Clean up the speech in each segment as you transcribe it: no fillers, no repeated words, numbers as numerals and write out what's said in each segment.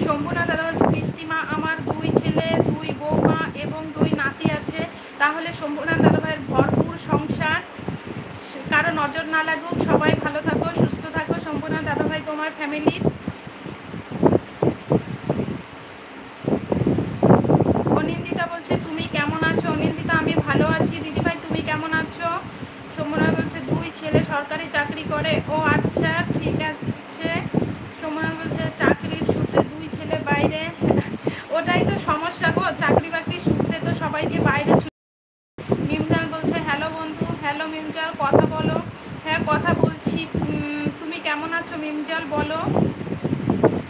শম্ভুনাথ দাদা বলছে মিষ্টি মা আমার 2 ছেলে 2 বৌমা এবং 2 নাতি আছে, তাহলে শম্ভুনাথ দাদা ভাইয়ের ভরপুর সংসার, কারো নজর না লাগুক, সবাই ভালো থাকো সুস্থ থাকো শম্ভুনাথ দাদা ভাই তোমার ফ্যামিলি। অনিন্দিতা বলছে তুমি কেমন আছো? অনিন্দিতা আমি ভালো আছি দিদিভাই, তুমি কেমন আছো? শম্ভুনাথ বলছে 2 ছেলে সরকারি চাকরি করে। ও আচ্ছা ঠিক আছে। শম্ভুনাথ বলছে চাকরির সূত্রে 2 ছেলে বাইরে। ওটাই তো সমস্যা গো, চাকরি বাকরির সূত্রে তো সবাইকে বাইরে। মিমজাল বলছে হ্যালো বন্ধু। হ্যালো মিমজাল, কথা বলো। হ্যাঁ কথা বলছি, তুমি কেমন আছো মিমজাল বলো।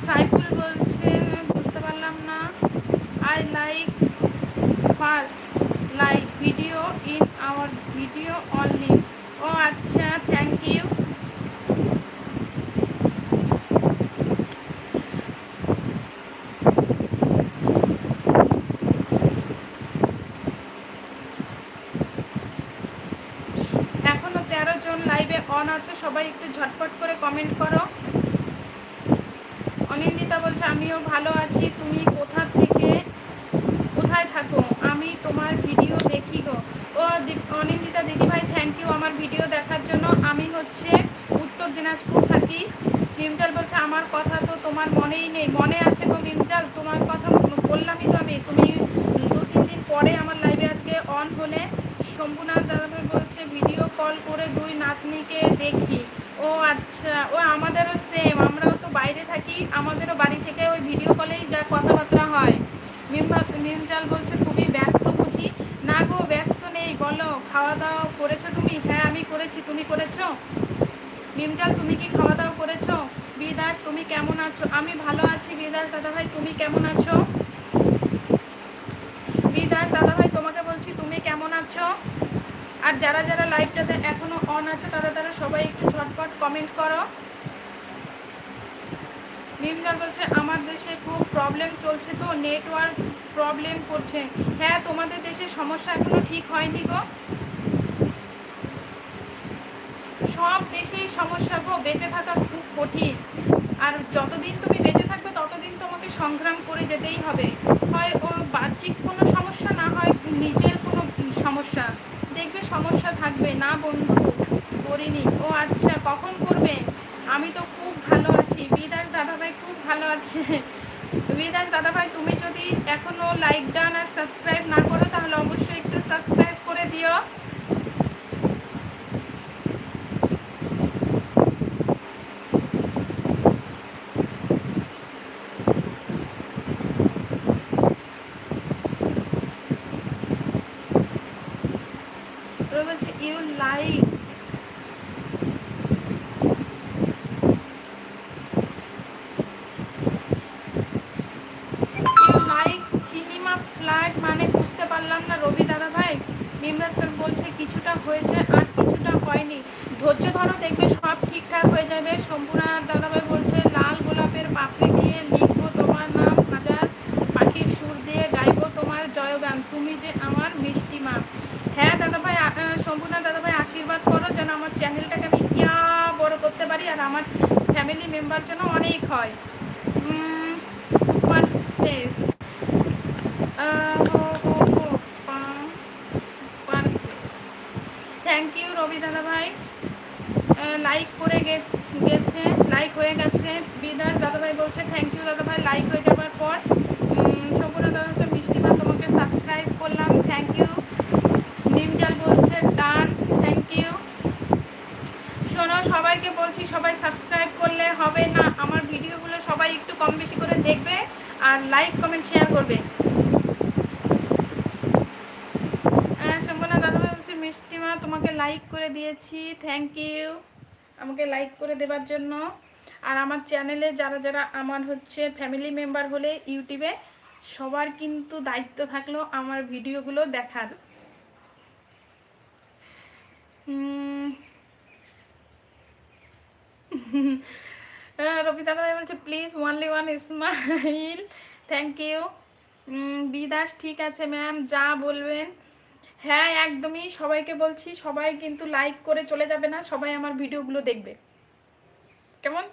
সাইফুল বলছে বুঝতে পারলাম না। I like first like video in our video only. ও আচ্ছা থ্যাংক ইউ। এখনো 13 জন লাইভে অন আছে, সবাই একটু ঝটপট করে কমেন্ট করো। অনিন্দিতা বলছে আমিও ভালো আছি, তুমি কোথায় থাকো? আমি তোমার ভিডিও দেখি গো। ও অনিন্দিতা দিদিভাই থ্যাংক ইউ আমার ভিডিও দেখার জন্য। আমি হচ্ছে উত্তর দিনাজপুর থাকি। মিমজাল বলছে আমার কথা তো তোমার মনেই নেই। মনে আছে গো মিমজাল, তোমার কথা বললামই তো আমি, তুমি 2-3 দিন পরে আমার লাইভে আজকে অন হলে। শম্ভুনাথ দাদাভাই বলছে ভিডিও কল করে 2 নাতনিকে দেখি। ও আচ্ছা, ও আমাদেরও সেম, আমরাও তো বাইরে থাকি, আমাদেরও বাড়ি থেকে ওই ভিডিও কলেই যা কথাবার্তা হয়। মিমজাল বলছে তুমি ব্যস্ত বুঝি? না গো ব্যস্ত নেই, বলো খাওয়া দাওয়া করেছো তুমি? হ্যাঁ আমি করেছি, তুমি করেছো? মিমজাল তুমি কি খাওয়া দাওয়া করেছো? বিদাস তুমি কেমন আছো? আমি ভালো আছি বিদাস দাদাভাই, তুমি কেমন আছো? বিদাস দাদাভাই তোমাকে বলছি তুমি কেমন আছো? আর যারা যারা লাইভটাতে এখনো অন আছে তারা সবাই একটু ঝটপট কমেন্ট করো। মিমজাল বলছে আমার দেশে খুব প্রবলেম চলছে তো, নেটওয়ার্ক প্রবলেম করছে। হ্যাঁ তোমাদের দেশের সমস্যা এখনো ঠিক হয়নি গো, সব দেশেই সমস্যা গো, বেঁচে থাকা খুব কঠিন। আর যতদিন তুমি বেঁচে থাকবে ততদিন তোমাকে সংগ্রাম করে যেতেই হবে। হয় ও বাহ্যিক কোনো সমস্যা, না হয় নিজের কোনো সমস্যা, দেখবে সমস্যা থাকবে না বন্ধু। করিনি। ও আচ্ছা কখন করবে? আমি তো খুব ভালো আছি বিদাস দাদাভাই, খুব ভালো আছে বিদাস দাদাভাই। তুমি যদি এখনও লাইক ডান আর সাবস্ক্রাইব না করো তাহলে অবশ্যই একটু সাবস্ক্রাইব করে দিও। বলছে ইউ লাইক সিনেমা ফ্ল্যাট মানে বুঝতে পারলাম না রবি দাদা ভাই। নিম্রাত্তর বলছে কিছুটা হয়েছে আর কিছুটা হয়নি, ধৈর্য ধরো দেখবে সব ঠিকঠাক হয়ে যাবে। শম্ভুনাথ দাদাভাই বলছে লাল গোলাপের পাপড়ি দিয়ে লিখবো তোমার নাম, হাজার পাখির সুর দিয়ে গাইবো তোমার জয়গান, তুমি যে আমার মিষ্টি মা। হ্যাঁ দাদাভাই, শম্ভুনাথ দাদাভাই আশীর্বাদ করো যেন আমার চ্যানেলটাকে আমি বড় করতে পারি আর আমার ফ্যামিলি মেম্বার যেন অনেক হয়। সুপার ফেস থ্যাংক ইউ রবি দাদা ভাই, লাইক করে গেছে, লাইক হয়ে গেছে। বিদাস দাদাভাই বলছে থ্যাংক ইউ দাদাভাই, লাইক হয়ে যাওয়ার পর। সম্পূর্ণ দাদা মিষ্টিমা তোমাকে সাবস্ক্রাইব করলাম, থ্যাংক ইউ। নিমজাল বলছে ডান, থ্যাংক ইউ। শোনো সবাইকে বলছি সবাই সাবস্ক্রাইব করলে হবে না, আমার ভিডিওগুলো সবাই একটু কম বেশি করে দেখবে আর লাইক কমেন্ট শেয়ার করবে। সম্পূর্ণ দাদাভাই বলছে মিষ্টিমা তোমাকে লাইক করে দিয়েছি, থ্যাংক ইউ আমাকে লাইক করে দেওয়ার জন্য। আর আমার চ্যানেলে যারা যারা আমার হচ্ছে ফ্যামিলি মেম্বার হলে ইউটিউবে, সবার কিন্তু দায়িত্ব থাকলো আমার ভিডিওগুলো দেখার। রবি দাদাভাই বলছে please only one smile, thank you. বিদাস ঠিক আছে ম্যাম যা বলবেন। হ্যাঁ একদমই, সবাইকে বলছি সবাই কিন্তু লাইক করে চলে যাবে না, সবাই আমার ভিডিওগুলো দেখবে, কেমন?